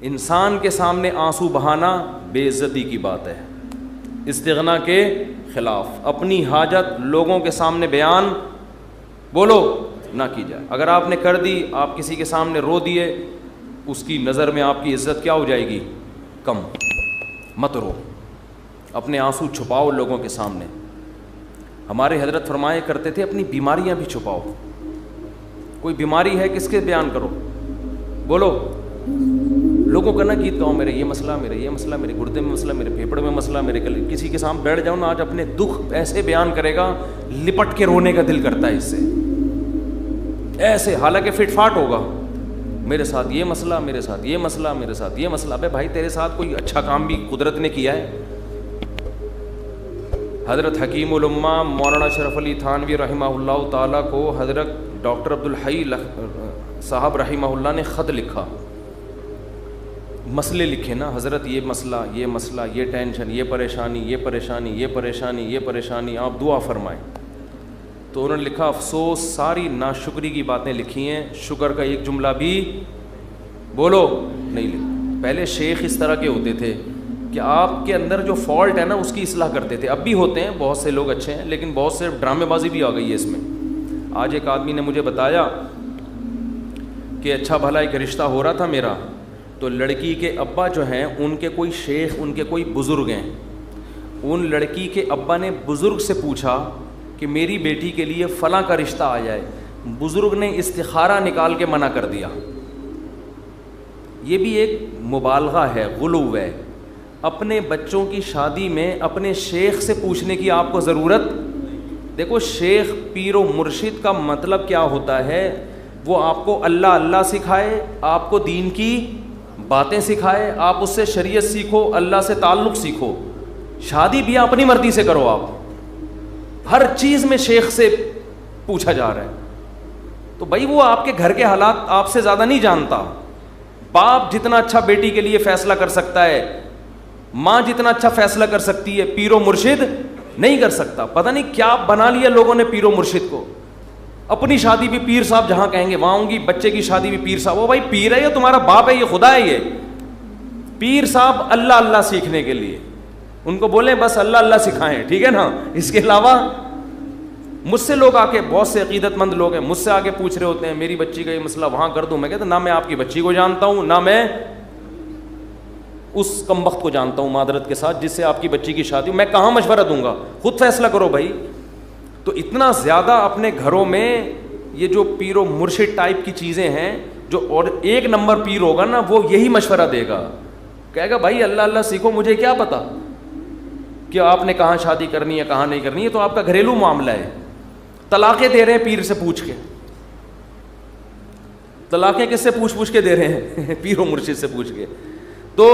انسان کے سامنے آنسو بہانا بے عزتی کی بات ہے، استغنا کے خلاف۔ اپنی حاجت لوگوں کے سامنے بیان بولو نہ کی جائے۔ اگر آپ نے کر دی، آپ کسی کے سامنے رو دیے، اس کی نظر میں آپ کی عزت کیا ہو جائے گی؟ کم۔ مت رو، اپنے آنسو چھپاؤ لوگوں کے سامنے۔ ہمارے حضرت فرمایا کرتے تھے اپنی بیماریاں بھی چھپاؤ۔ کوئی بیماری ہے کس کے بیان کرو، بولو، لوگوں کا نہ گیت گاؤ، میرے یہ مسئلہ، میرے یہ مسئلہ، میرے گردے میں مسئلہ، میرے پھیپڑے میں مسئلہ، میرے گلے۔ کسی کے سامنے بیٹھ جاؤ نا آج، اپنے دکھ ایسے بیان کرے گا لپٹ کے رونے کا دل کرتا ہے اس سے، ایسے، حالانکہ فٹ فاٹ ہوگا، میرے ساتھ یہ مسئلہ، میرے ساتھ یہ مسئلہ، میرے ساتھ یہ مسئلہ۔ بے بھائی تیرے ساتھ کوئی اچھا کام بھی قدرت نے کیا ہے؟ حضرت حکیم الامہ مولانا شرف علی تھانوی رحمہ اللہ تعالیٰ کو حضرت ڈاکٹر عبدالحی صاحب رحمہ اللہ نے خط لکھا، مسئلے لکھے نا، حضرت یہ مسئلہ، یہ مسئلہ، یہ ٹینشن، یہ پریشانی، یہ پریشانی، یہ پریشانی، یہ پریشانی، آپ دعا فرمائیں۔ تو انہوں نے لکھا، افسوس ساری ناشکری کی باتیں لکھی ہیں، شکر کا ایک جملہ بھی بولو نہیں لکھا۔ پہلے شیخ اس طرح کے ہوتے تھے کہ آپ کے اندر جو فالٹ ہے نا اس کی اصلاح کرتے تھے، اب بھی ہوتے ہیں، بہت سے لوگ اچھے ہیں، لیکن بہت سے ڈرامے بازی بھی آ گئی ہے اس میں۔ آج ایک آدمی نے مجھے بتایا کہ اچھا بھلا ایک رشتہ ہو رہا تھا میرا، تو لڑکی کے ابا جو ہیں ان کے کوئی شیخ، ان کے کوئی بزرگ ہیں، ان لڑکی کے ابا نے بزرگ سے پوچھا کہ میری بیٹی کے لیے فلاں کا رشتہ آ جائے، بزرگ نے استخارہ نکال کے منع کر دیا۔ یہ بھی ایک مبالغہ ہے، غلو ہے۔ اپنے بچوں کی شادی میں اپنے شیخ سے پوچھنے کی آپ کو ضرورت؟ دیکھو شیخ پیر و مرشد کا مطلب کیا ہوتا ہے؟ وہ آپ کو اللہ اللہ سکھائے، آپ کو دین کی باتیں سکھائے، آپ اس سے شریعت سیکھو، اللہ سے تعلق سیکھو۔ شادی بھی اپنی مرضی سے کرو، آپ ہر چیز میں شیخ سے پوچھا جا رہا ہے، تو بھائی وہ آپ کے گھر کے حالات آپ سے زیادہ نہیں جانتا۔ باپ جتنا اچھا بیٹی کے لیے فیصلہ کر سکتا ہے، ماں جتنا اچھا فیصلہ کر سکتی ہے، پیر و مرشد نہیں کر سکتا۔ پتہ نہیں کیا بنا لیا لوگوں نے پیر و مرشد کو، اپنی شادی بھی پیر صاحب جہاں کہیں گے وہاں ہوں گی، بچے کی شادی بھی پیر صاحب۔ وہ بھائی پیر ہے، یہ تمہارا باپ ہے، یہ خدا ہے؟ یہ پیر صاحب اللہ اللہ سیکھنے کے لیے، ان کو بولیں بس اللہ اللہ سکھائیں، ٹھیک ہے نا؟ اس کے علاوہ مجھ سے لوگ آ کے، بہت سے عقیدت مند لوگ ہیں، مجھ سے آ کے پوچھ رہے ہوتے ہیں میری بچی کا یہ مسئلہ وہاں کر دوں۔ میں کہتا نہ میں آپ کی بچی کو جانتا ہوں، نہ میں اس کمبخت کو جانتا ہوں معذرت کے ساتھ جس سے آپ کی بچی کی شادی، میں کہاں مشورہ دوں گا؟ خود فیصلہ کرو بھائی۔ تو اتنا زیادہ اپنے گھروں میں یہ جو پیر و مرشد ٹائپ کی چیزیں ہیں، جو اور ایک نمبر پیر ہوگا نا وہ یہی مشورہ دے گا، کہے گا بھائی اللہ اللہ سیکھو، مجھے کیا پتا کہ آپ نے کہاں شادی کرنی ہے کہاں نہیں کرنی ہے، تو آپ کا گھریلو معاملہ ہے۔ طلاقیں دے رہے ہیں پیر سے پوچھ کے، طلاقیں کس سے پوچھ کے دے رہے ہیں؟ پیر و مرشد سے پوچھ کے۔ تو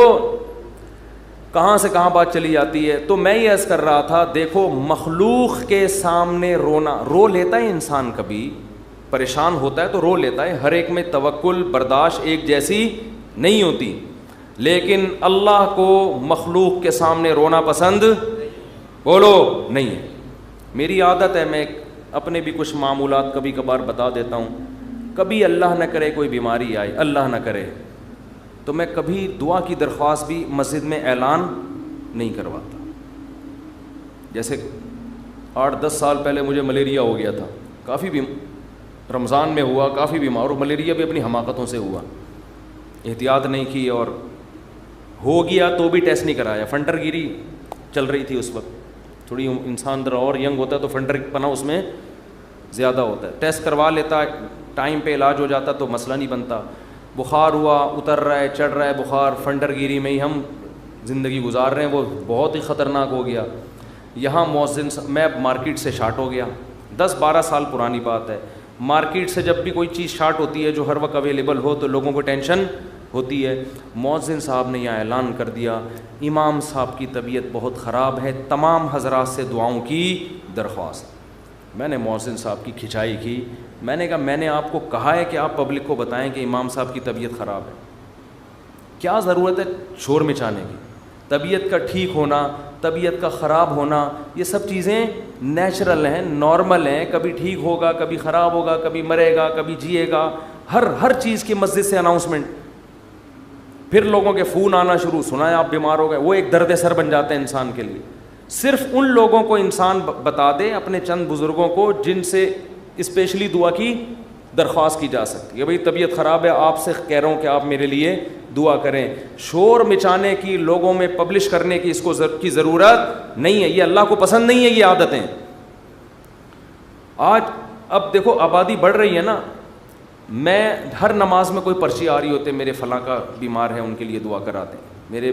کہاں سے کہاں بات چلی جاتی ہے۔ تو میں یہ عرض کر رہا تھا، دیکھو مخلوق کے سامنے رونا، رو لیتا ہے انسان، کبھی پریشان ہوتا ہے تو رو لیتا ہے، ہر ایک میں توکل برداشت ایک جیسی نہیں ہوتی، لیکن اللہ کو مخلوق کے سامنے رونا پسند بولو نہیں ہے۔ میری عادت ہے، میں اپنے بھی کچھ معمولات کبھی کبھار بتا دیتا ہوں۔ کبھی اللہ نہ کرے کوئی بیماری آئے، اللہ نہ کرے، تو میں کبھی دعا کی درخواست بھی مسجد میں اعلان نہیں کرواتا۔ جیسے 8-10 سال پہلے مجھے ملیریا ہو گیا تھا، کافی رمضان میں ہوا، کافی بیمار، اور ملیریا بھی اپنی حماقتوں سے ہوا، احتیاط نہیں کی، اور ہو گیا تو بھی ٹیسٹ نہیں کرایا۔ فنٹر گیری چل رہی تھی اس وقت، تھوڑی انسان ذرا اور ینگ ہوتا ہے تو فنٹر پنا اس میں زیادہ ہوتا ہے، ٹیسٹ کروا لیتا، ٹائم پہ علاج ہو جاتا تو مسئلہ نہیں بنتا۔ بخار ہوا، اتر رہا ہے، چڑھ رہا ہے بخار، فنٹر گیری میں ہی ہم زندگی گزار رہے ہیں، وہ بہت ہی خطرناک ہو گیا۔ یہاں مؤذن، میں مارکیٹ سے شارٹ ہو گیا، 10-12 سال پرانی بات ہے۔ مارکیٹ سے جب بھی کوئی چیز شارٹ ہوتی ہے جو ہر وقت اویلیبل ہو تو لوگوں کو ٹینشن ہوتی ہے۔ مؤذن صاحب نے یہاں اعلان کر دیا، امام صاحب کی طبیعت بہت خراب ہے، تمام حضرات سے دعاؤں کی درخواست۔ میں نے مؤذن صاحب کی کھچائی کی، میں نے کہا میں نے آپ کو کہا ہے کہ آپ پبلک کو بتائیں کہ امام صاحب کی طبیعت خراب ہے، کیا ضرورت ہے شور مچانے کی؟ طبیعت کا ٹھیک ہونا، طبیعت کا خراب ہونا، یہ سب چیزیں نیچرل ہیں، نارمل ہیں، کبھی ٹھیک ہوگا، کبھی خراب ہوگا، کبھی مرے گا، کبھی جیے گا، ہر چیز کی مسجد سے اناؤنسمنٹ۔ پھر لوگوں کے فون آنا شروع, سنا ہے آپ بیمار ہو گئے, وہ ایک درد سر بن جاتا ہے انسان کے لیے. صرف ان لوگوں کو انسان بتا دے, اپنے چند بزرگوں کو جن سے اسپیشلی دعا کی درخواست کی جا سکتی ہے. بھئی طبیعت خراب ہے, آپ سے کہہ رہا ہوں کہ آپ میرے لیے دعا کریں. شور مچانے کی, لوگوں میں پبلش کرنے کی اس کو کی ضرورت نہیں ہے, یہ اللہ کو پسند نہیں ہے یہ عادتیں. آج اب دیکھو آبادی بڑھ رہی ہے نا, میں ہر نماز میں کوئی پرچی آ رہی ہوتے میرے فلاں کا بیمار ہے ان کے لیے دعا کرا دیں, میرے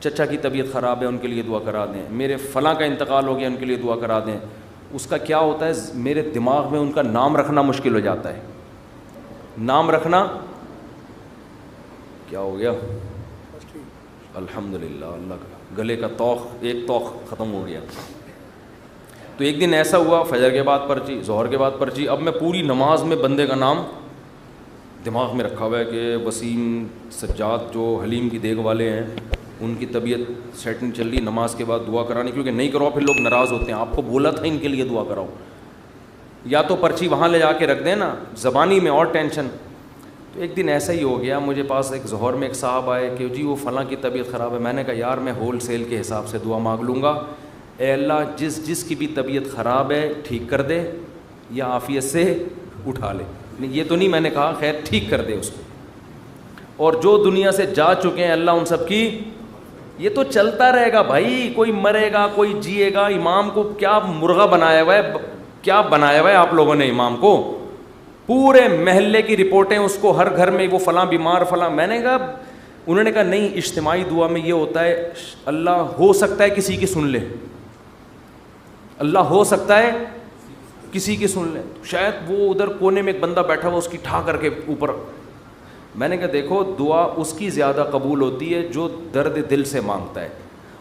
چچا کی طبیعت خراب ہے ان کے لیے دعا کرا دیں, میرے فلاں کا انتقال ہو گیا ان کے لیے دعا کرا دیں. اس کا کیا ہوتا ہے, میرے دماغ میں ان کا نام رکھنا مشکل ہو جاتا ہے. نام رکھنا کیا ہو گیا, الحمدللہ اللہ کا گلے کا توخ, ایک توخ ختم ہو گیا. تو ایک دن ایسا ہوا, فجر کے بعد پرچی, ظہر کے بعد پرچی, اب میں پوری نماز میں بندے کا نام دماغ میں رکھا ہوا ہے کہ وسیم سجاد جو حلیم کی دیگ والے ہیں ان کی طبیعت سیٹنگ چل رہی, نماز کے بعد دعا کرانی, کیونکہ نہیں کرو پھر لوگ ناراض ہوتے ہیں, آپ کو بولا تھا ان کے لیے دعا کراؤ. یا تو پرچی وہاں لے جا کے رکھ دیں نا, زبانی میں اور ٹینشن. تو ایک دن ایسا ہی ہو گیا, مجھے پاس ایک ظہر میں ایک صاحب آئے کہ جی وہ فلاں کی طبیعت خراب ہے. میں نے کہا یار میں ہول سیل کے حساب سے دعا مانگ لوں گا, اے اللہ جس کی بھی طبیعت خراب ہے ٹھیک کر دے یا عافیت سے اٹھا لے. یہ تو نہیں میں نے کہا خیر ٹھیک کر دے اس کو, اور جو دنیا سے جا چکے ہیں اللہ ان سب کی, یہ تو چلتا رہے گا بھائی, کوئی مرے گا کوئی جیے گا. امام کو کیا مرغا بنایا ہوا ہے, کیا بنایا ہوا ہے آپ لوگوں نے امام کو, پورے محلے کی رپورٹیں اس کو, ہر گھر میں وہ فلاں بیمار فلاں. میں نے کہا, انہوں نے کہا نہیں اجتماعی دعا میں یہ ہوتا ہے اللہ ہو سکتا ہے کسی کی سن لے, اللہ ہو سکتا ہے کسی کی سن لے. شاید وہ ادھر کونے میں ایک بندہ بیٹھا ہوا اس کی ٹھا کر کے اوپر. میں نے کہا دیکھو دعا اس کی زیادہ قبول ہوتی ہے جو درد دل سے مانگتا ہے,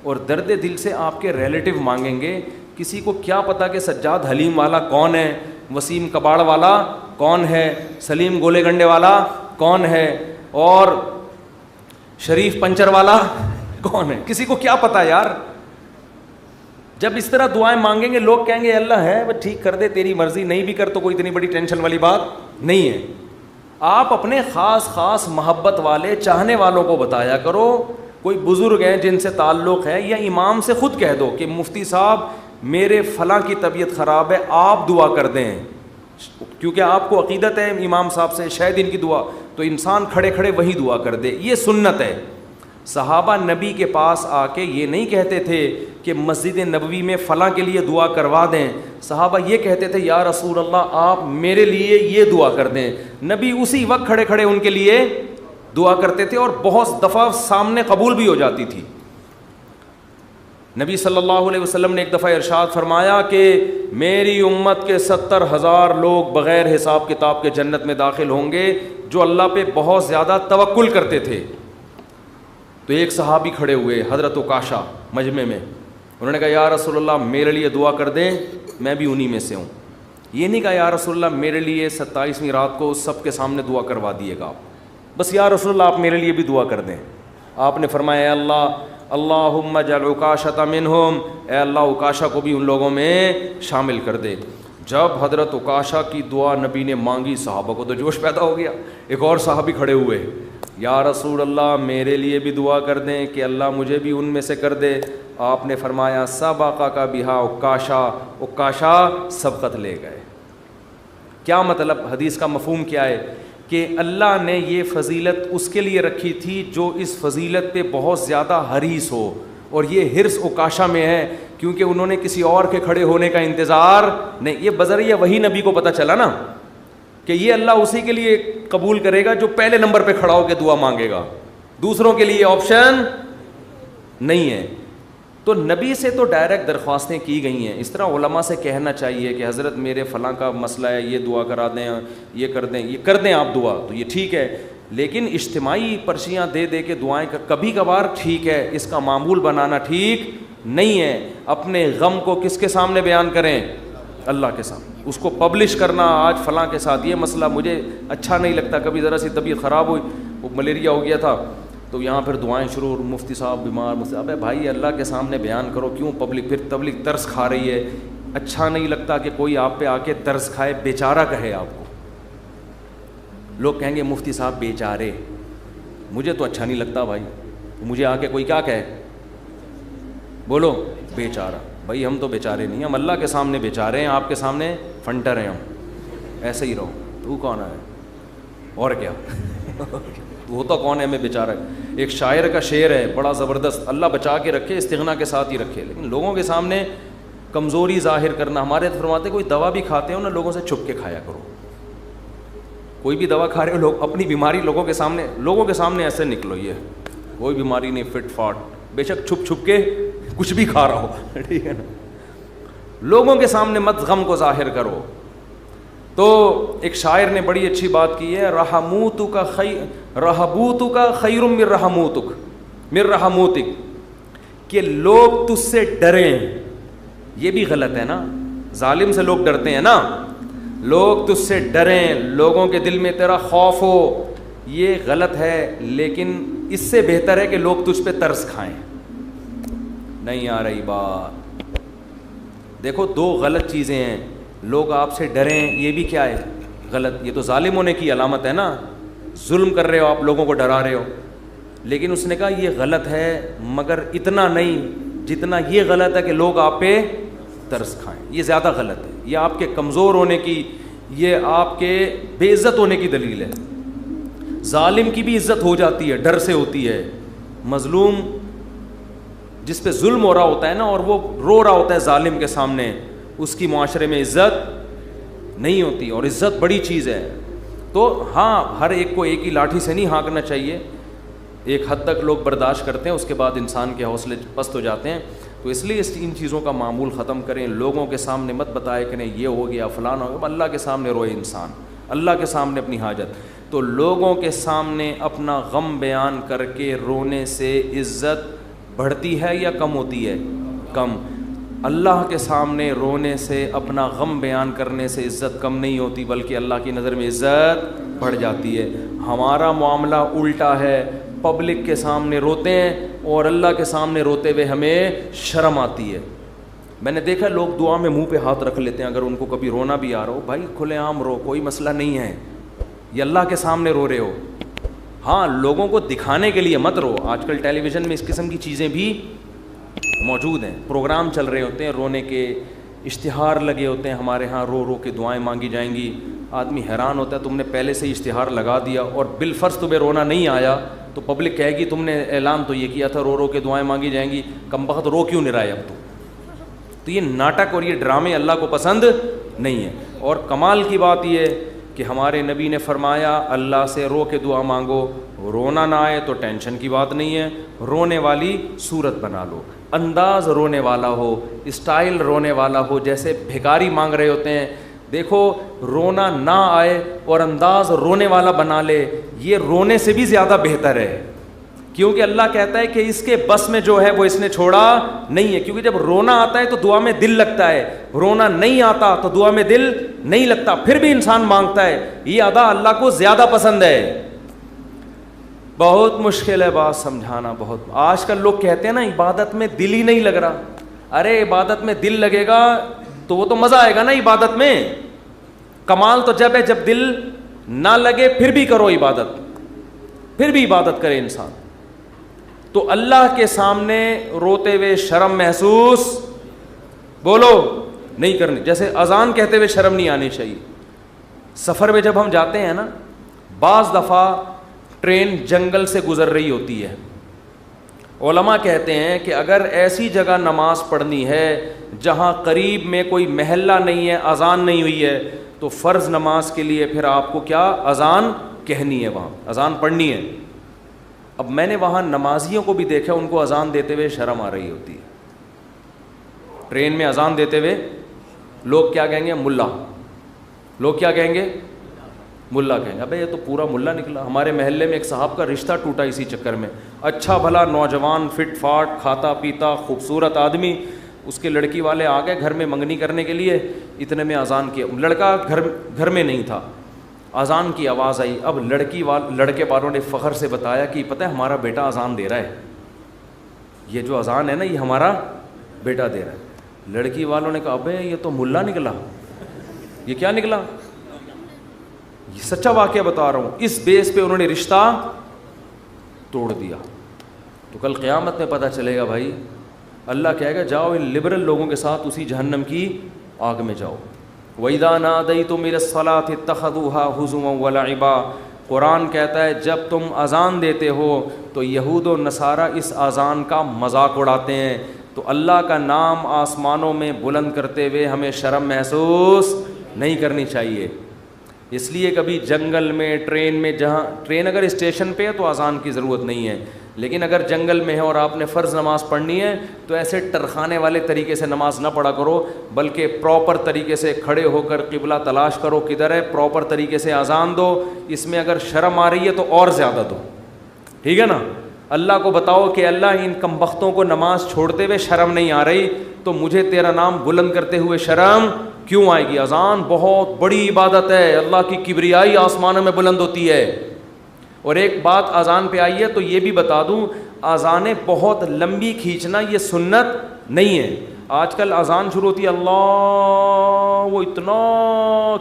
اور درد دل سے آپ کے ریلیٹو مانگیں گے. کسی کو کیا پتا کہ سجاد حلیم والا کون ہے, وسیم کباڑ والا کون ہے, سلیم گولے گنڈے والا کون ہے, اور شریف پنچر والا کون ہے, کسی کو کیا پتا یار. جب اس طرح دعائیں مانگیں گے لوگ کہیں گے اللہ ہے وہ ٹھیک کر دے, تیری مرضی, نہیں بھی کر تو کوئی اتنی بڑی ٹینشن والی بات نہیں ہے. آپ اپنے خاص محبت والے چاہنے والوں کو بتایا کرو, کوئی بزرگ ہیں جن سے تعلق ہے, یا امام سے خود کہہ دو کہ مفتی صاحب میرے فلاں کی طبیعت خراب ہے آپ دعا کر دیں, کیونکہ آپ کو عقیدت ہے امام صاحب سے شاید ان کی دعا, تو انسان کھڑے کھڑے وہی دعا کر دے, یہ سنت ہے. صحابہ نبی کے پاس آ کے یہ نہیں کہتے تھے کہ مسجد نبوی میں فلاں کے لیے دعا کروا دیں, صحابہ یہ کہتے تھے یا رسول اللہ آپ میرے لیے یہ دعا کر دیں. نبی اسی وقت کھڑے کھڑے ان کے لیے دعا کرتے تھے, اور بہت دفعہ سامنے قبول بھی ہو جاتی تھی. نبی صلی اللہ علیہ وسلم نے ایک دفعہ ارشاد فرمایا کہ میری امت کے 70,000 لوگ بغیر حساب کتاب کے جنت میں داخل ہوں گے جو اللہ پہ بہت زیادہ توکل کرتے تھے. تو ایک صحابی کھڑے ہوئے حضرت عکاشہ مجمع میں, انہوں نے کہا یا رسول اللہ میرے لیے دعا کر دیں, میں بھی انہی میں سے ہوں. یہ نہیں کہا یا رسول اللہ میرے لیے 27ویں رات کو سب کے سامنے دعا کروا دیے گا آپ, بس یا رسول اللہ آپ میرے لیے بھی دعا کر دیں. آپ نے فرمایا اے اللہ اللہم اجعل عکاشۃ منہم, اے اللہ عکاشہ کو بھی ان لوگوں میں شامل کر دے. جب حضرت عکاشہ کی دعا نبی نے مانگی صحابہ کو تو جوش پیدا ہو گیا. ایک اور صحابی کھڑے ہوئے, یا رسول اللہ میرے لیے بھی دعا کر دیں کہ اللہ مجھے بھی ان میں سے کر دے. آپ نے فرمایا سبقک بہا عکاشہ, عکاشہ سبقت لے گئے. کیا مطلب, حدیث کا مفہوم کیا ہے کہ اللہ نے یہ فضیلت اس کے لیے رکھی تھی جو اس فضیلت پہ بہت زیادہ حریص ہو, اور یہ حرص عکاشہ میں ہے کیونکہ انہوں نے کسی اور کے کھڑے ہونے کا انتظار نہیں. یہ بذریعہ وہی نبی کو پتہ چلا نا کہ یہ اللہ اسی کے لیے قبول کرے گا جو پہلے نمبر پہ کھڑا ہو کے دعا مانگے گا, دوسروں کے لیے آپشن نہیں ہے. تو نبی سے تو ڈائریکٹ درخواستیں کی گئی ہیں. اس طرح علماء سے کہنا چاہیے کہ حضرت میرے فلاں کا مسئلہ ہے, یہ دعا کرا دیں, یہ کر دیں آپ دعا, تو یہ ٹھیک ہے. لیکن اجتماعی پرچیاں دے دے کے دعائیں کبھی کبھار ٹھیک ہے, اس کا معمول بنانا ٹھیک نہیں ہے. اپنے غم کو کس کے سامنے بیان کریں, اللہ کے سامنے. اس کو پبلش کرنا آج فلاں کے ساتھ یہ مسئلہ مجھے اچھا نہیں لگتا, کبھی ذرا سی طبیعت خراب ہوئی, وہ ملیریا ہو گیا تھا, تو یہاں پھر دعائیں شروع, مفتی صاحب بیمار, مفتی صاحب بھائی اللہ کے سامنے بیان کرو, کیوں پبلک, پھر تبلیغ ترس کھا رہی ہے. اچھا نہیں لگتا کہ کوئی آپ پہ آ کے ترس کھائے, بیچارہ کہے آپ کو. لوگ کہیں گے مفتی صاحب بیچارے, مجھے تو اچھا نہیں لگتا بھائی, مجھے آ کے کوئی کیا کہے, بولو بیچارہ. بھائی ہم تو بیچارے نہیں, ہم اللہ کے سامنے بیچارے ہیں, آپ کے سامنے فنٹر ہیں ہم, ایسے ہی رہو. تو کون ہے اور کیا وہ تو کون ہے ہمیں بیچارہ. ایک شاعر کا شعر ہے بڑا زبردست, اللہ بچا کے رکھے, استغنا کے ساتھ ہی رکھے, لیکن لوگوں کے سامنے کمزوری ظاہر کرنا. ہمارے فرماتے کوئی دوا بھی کھاتے ہو نا, لوگوں سے چھپ کے کھایا کرو. کوئی بھی دوا کھا رہے ہو, لوگ اپنی بیماری لوگوں کے سامنے ایسے نکلو, یہ کوئی بیماری نہیں, فٹ فاٹ, بے شک چھپ چھپ کے کچھ بھی کھا رہا ہو, ٹھیک ہے نا. لوگوں کے سامنے مت غم کو ظاہر کرو. تو ایک شاعر نے بڑی اچھی بات کی ہے, رہبوتک خیر من رحموتک, کہ لوگ تجھ سے ڈریں. یہ بھی غلط ہے نا, ظالم سے لوگ ڈرتے ہیں نا, لوگ تجھ سے ڈریں, لوگوں کے دل میں تیرا خوف ہو, یہ غلط ہے. لیکن اس سے بہتر ہے کہ لوگ تجھ پہ ترس کھائیں. نہیں آ رہی بات. دیکھو دو غلط چیزیں ہیں, لوگ آپ سے ڈریں, یہ بھی کیا ہے, غلط. یہ تو ظالم ہونے کی علامت ہے نا, ظلم کر رہے ہو آپ, لوگوں کو ڈرا رہے ہو. لیکن اس نے کہا یہ غلط ہے, مگر اتنا نہیں جتنا یہ غلط ہے کہ لوگ آپ پہ ترس کھائیں. یہ زیادہ غلط ہے, یہ آپ کے کمزور ہونے کی, یہ آپ کے بے عزت ہونے کی دلیل ہے. ظالم کی بھی عزت ہو جاتی ہے, ڈر سے ہوتی ہے. مظلوم جس پہ ظلم ہو رہا ہوتا ہے نا, اور وہ رو رہا ہوتا ہے ظالم کے سامنے, اس کی معاشرے میں عزت نہیں ہوتی. اور عزت بڑی چیز ہے. تو ہاں, ہر ایک کو ایک ہی لاٹھی سے نہیں ہانکنا چاہیے, ایک حد تک لوگ برداشت کرتے ہیں, اس کے بعد انسان کے حوصلے پست ہو جاتے ہیں. تو اس لیے ان چیزوں کا معمول ختم کریں. لوگوں کے سامنے مت بتائے کریں یہ ہو گیا فلان ہو گیا. اللہ کے سامنے روئے انسان, اللہ کے سامنے اپنی حاجت. تو لوگوں کے سامنے اپنا غم بیان کر کے رونے سے عزت بڑھتی ہے یا کم ہوتی ہے؟ کم. اللہ کے سامنے رونے سے, اپنا غم بیان کرنے سے عزت کم نہیں ہوتی, بلکہ اللہ کی نظر میں عزت بڑھ جاتی ہے. ہمارا معاملہ الٹا ہے, پبلک کے سامنے روتے ہیں اور اللہ کے سامنے روتے ہوئے ہمیں شرم آتی ہے. میں نے دیکھا لوگ دعا میں منہ پہ ہاتھ رکھ لیتے ہیں اگر ان کو کبھی رونا بھی آ رہا ہو. بھائی کھلے عام رو, کوئی مسئلہ نہیں ہے, یہ اللہ کے سامنے رو رہے ہو. ہاں لوگوں کو دکھانے کے لیے مت رو. آج کل ٹیلی ویژن میں اس قسم کی چیزیں بھی موجود ہیں, پروگرام چل رہے ہوتے ہیں رونے کے, اشتہار لگے ہوتے ہیں ہمارے ہاں, رو رو کے دعائیں مانگی جائیں گی. آدمی حیران ہوتا ہے, تم نے پہلے سے ہی اشتہار لگا دیا اور بالفرض تمہیں رونا نہیں آیا تو پبلک کہے گی تم نے اعلان تو یہ کیا تھا رو رو کے دعائیں مانگی جائیں گی, کم بخت رو کیوں نہیں رہا ہے اب تو یہ ناٹک اور یہ ڈرامے اللہ کو پسند نہیں ہے. اور کمال کی بات یہ ہے کہ ہمارے نبی نے فرمایا اللہ سے رو کے دعا مانگو, رونا نہ آئے تو ٹینشن کی بات نہیں ہے, رونے والی صورت بنا لو, انداز رونے والا ہو, اسٹائل رونے والا ہو, جیسے بھکاری مانگ رہے ہوتے ہیں. دیکھو رونا نہ آئے اور انداز رونے والا بنا لے, یہ رونے سے بھی زیادہ بہتر ہے, کیونکہ اللہ کہتا ہے کہ اس کے بس میں جو ہے وہ اس نے چھوڑا نہیں ہے. کیونکہ جب رونا آتا ہے تو دعا میں دل لگتا ہے, رونا نہیں آتا تو دعا میں دل نہیں لگتا, پھر بھی انسان مانگتا ہے. یہ ادا اللہ کو زیادہ پسند ہے. بہت مشکل ہے بات سمجھانا, بہت. آج کل لوگ کہتے ہیں نا عبادت میں دل ہی نہیں لگ رہا. ارے عبادت میں دل لگے گا تو وہ تو مزہ آئے گا نا عبادت میں. کمال تو جب ہے جب دل نہ لگے پھر بھی کرو عبادت, پھر بھی عبادت کرے انسان. تو اللہ کے سامنے روتے ہوئے شرم محسوس بولو نہیں کرنی. جیسے اذان کہتے ہوئے شرم نہیں آنی چاہیے. سفر میں جب ہم جاتے ہیں نا, بعض دفعہ ٹرین جنگل سے گزر رہی ہوتی ہے. علماء کہتے ہیں کہ اگر ایسی جگہ نماز پڑھنی ہے جہاں قریب میں کوئی محلہ نہیں ہے, اذان نہیں ہوئی ہے, تو فرض نماز کے لیے پھر آپ کو کیا اذان کہنی ہے, وہاں اذان پڑھنی ہے. اب میں نے وہاں نمازیوں کو بھی دیکھا, ان کو اذان دیتے ہوئے شرم آ رہی ہوتی ہے. ٹرین میں اذان دیتے ہوئے لوگ کیا کہیں گے, ملا. لوگ کیا کہیں گے, ملا کہیں گے. ابے یہ تو پورا ملا نکلا. ہمارے محلے میں ایک صاحب کا رشتہ ٹوٹا اسی چکر میں. اچھا بھلا نوجوان, فٹ فاٹ, کھاتا پیتا, خوبصورت آدمی. اس کے لڑکی والے آ گئے گھر میں منگنی کرنے کے لیے, اتنے میں اذان کیا. لڑکا گھر میں نہیں تھا, اذان کی آواز آئی. اب لڑکے والوں نے فخر سے بتایا کہ پتہ ہے ہمارا بیٹا اذان دے رہا ہے, یہ جو اذان ہے نا یہ ہمارا بیٹا دے رہا ہے. لڑکی والوں نے کہا ابے یہ تو ملا نکلا. یہ کیا نکلا؟ یہ سچا واقعہ بتا رہا ہوں. اس بیس پہ انہوں نے رشتہ توڑ دیا. تو کل قیامت میں پتہ چلے گا بھائی, اللہ کہے گا جاؤ ان لبرل لوگوں کے ساتھ اسی جہنم کی آگ میں جاؤ. وَإِذَا نَادَيْتُمْ إِلَى الصَّلَاةِ اتَّخَذُوهَا هُزُوًا وَلَعِبًا. قرآن کہتا ہے جب تم اذان دیتے ہو تو یہود و نصارہ اس اذان کا مذاق اڑاتے ہیں. تو اللہ کا نام آسمانوں میں بلند کرتے ہوئے ہمیں شرم محسوس نہیں کرنی چاہیے. اس لیے کبھی جنگل میں, ٹرین میں, جہاں ٹرین اگر اسٹیشن پہ ہے تو اذان کی ضرورت نہیں ہے, لیکن اگر جنگل میں ہے اور آپ نے فرض نماز پڑھنی ہے تو ایسے ٹرخانے والے طریقے سے نماز نہ پڑھا کرو, بلکہ پراپر طریقے سے کھڑے ہو کر قبلہ تلاش کرو کدھر ہے, پراپر طریقے سے اذان دو. اس میں اگر شرم آ رہی ہے تو اور زیادہ دو, ٹھیک ہے نا. اللہ کو بتاؤ کہ اللہ ان کمبختوں کو نماز چھوڑتے ہوئے شرم نہیں آ رہی, تو مجھے تیرا نام بلند کرتے ہوئے شرم کیوں آئے گی. اذان بہت بڑی عبادت ہے, اللہ کی کبریائی آسمانوں میں بلند ہوتی ہے. اور ایک بات اذان پہ آئی ہے تو یہ بھی بتا دوں, اذانیں بہت لمبی کھینچنا یہ سنت نہیں ہے. آج کل اذان شروع ہوتی ہے, اللہ, وہ اتنا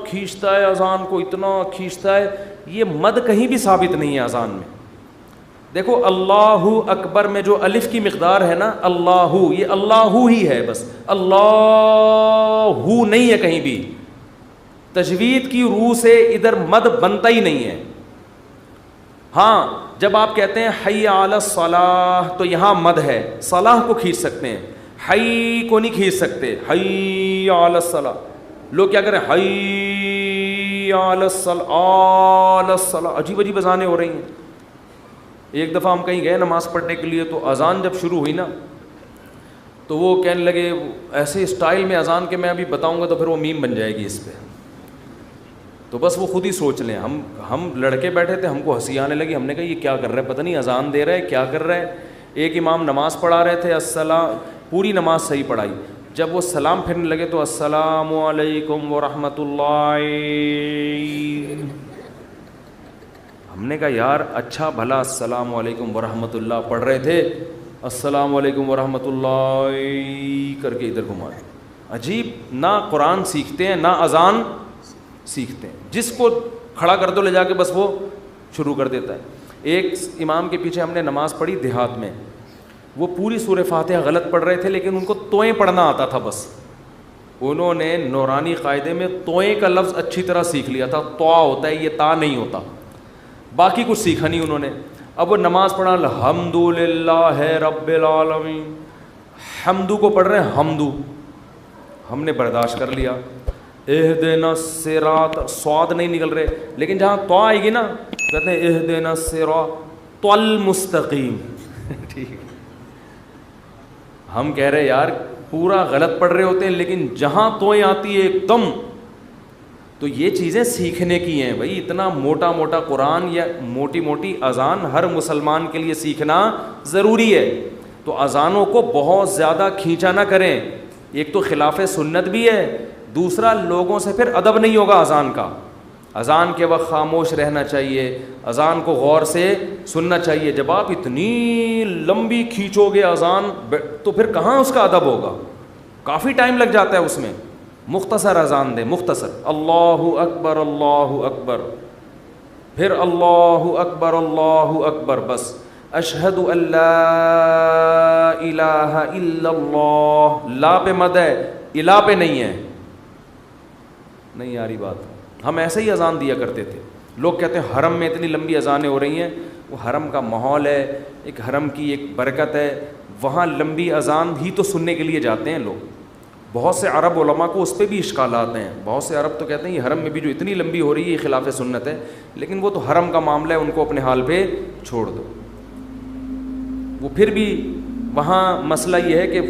کھینچتا ہے اذان کو, اتنا کھینچتا ہے, یہ مد کہیں بھی ثابت نہیں ہے اذان میں. دیکھو اللہ اکبر میں جو الف کی مقدار ہے نا, اللہ, یہ اللہ ہی ہے بس, اللہ نہیں ہے کہیں بھی. تجوید کی روح سے ادھر مد بنتا ہی نہیں ہے. ہاں جب آپ کہتے ہیں حی علی الصلاح تو یہاں مد ہے, صلاح کو کھینچ سکتے ہیں, حی کو نہیں کھینچ سکتے. حی علی الصلاح, لوگ کیا کریں, حی علی الصلاح, عجیب عجیب اذانیں ہو رہی ہیں. ایک دفعہ ہم کہیں گئے نماز پڑھنے کے لیے, تو اذان جب شروع ہوئی نا تو وہ کہنے لگے ایسے اسٹائل میں اذان کے میں ابھی بتاؤں گا تو پھر وہ میم بن جائے گی اس پہ. تو بس وہ خود ہی سوچ لیں. ہم لڑکے بیٹھے تھے, ہم کو ہنسی آنے لگی. ہم نے کہا یہ کیا کر رہا ہے, پتہ نہیں اذان دے رہا ہے کیا کر رہا ہے. ایک امام نماز پڑھا رہے تھے, السلام, پوری نماز صحیح پڑھائی. جب وہ سلام پھرنے لگے تو السلام علیکم ورحمۃ اللہ. ہم نے کہا یار اچھا بھلا السلام علیکم ورحمۃ اللہ پڑھ رہے تھے, السلام علیکم ورحمۃ اللہ کر کے ادھر گھما. عجیب, نہ قرآن سیکھتے ہیں نہ اذان سیکھتے ہیں. جس کو کھڑا کر دو لے جا کے بس وہ شروع کر دیتا ہے. ایک امام کے پیچھے ہم نے نماز پڑھی دیہات میں, وہ پوری سورہ فاتحہ غلط پڑھ رہے تھے لیکن ان کو توئیں پڑھنا آتا تھا. بس انہوں نے نورانی قاعدے میں توئیں کا لفظ اچھی طرح سیکھ لیا تھا. توا ہوتا ہے, یہ تا نہیں ہوتا. باقی کچھ سیکھا نہیں انہوں نے. اب وہ نماز پڑھا الحمدللہ رب العالمین, حمدو کو پڑھ رہے ہیں حمدو. ہم نے برداشت کر لیا. اہدنا الصراط, صاد نہیں نکل رہے, لیکن جہاں تو آئے گی نا کہتے ہیں اہدنا الصراط المستقیم. ٹھیک, ہم کہہ رہے یار پورا غلط پڑھ رہے ہوتے ہیں, لیکن جہاں توئیں آتی ہے ایک دم, تو یہ چیزیں سیکھنے کی ہیں بھائی. اتنا موٹا موٹا قرآن یا موٹی موٹی اذان ہر مسلمان کے لیے سیکھنا ضروری ہے. تو اذانوں کو بہت زیادہ کھینچا نہ کریں. ایک تو خلاف سنت بھی ہے, دوسرا لوگوں سے پھر ادب نہیں ہوگا اذان کا. اذان کے وقت خاموش رہنا چاہیے, اذان کو غور سے سننا چاہیے. جب آپ اتنی لمبی کھینچو گے اذان تو پھر کہاں اس کا ادب ہوگا, کافی ٹائم لگ جاتا ہے اس میں. مختصر اذان دیں, مختصر, اللہ اکبر اللہ اکبر, پھر اللہ اکبر اللہ اکبر, بس. اشہد ان لا الہ الا اللہ, لا پہ مد ہے, الہ پہ نہیں ہے. نہیں آ رہی بات. ہم ایسے ہی اذان دیا کرتے تھے. لوگ کہتے ہیں حرم میں اتنی لمبی اذانیں ہو رہی ہیں. وہ حرم کا ماحول ہے, ایک حرم کی ایک برکت ہے, وہاں لمبی اذان ہی تو سننے کے لیے جاتے ہیں لوگ. بہت سے عرب علماء کو اس پہ بھی اشکالات ہیں. بہت سے عرب تو کہتے ہیں یہ حرم میں بھی جو اتنی لمبی ہو رہی ہے یہ خلاف سنت ہے, لیکن وہ تو حرم کا معاملہ ہے, ان کو اپنے حال پہ چھوڑ دو. وہ پھر بھی وہاں مسئلہ یہ ہے کہ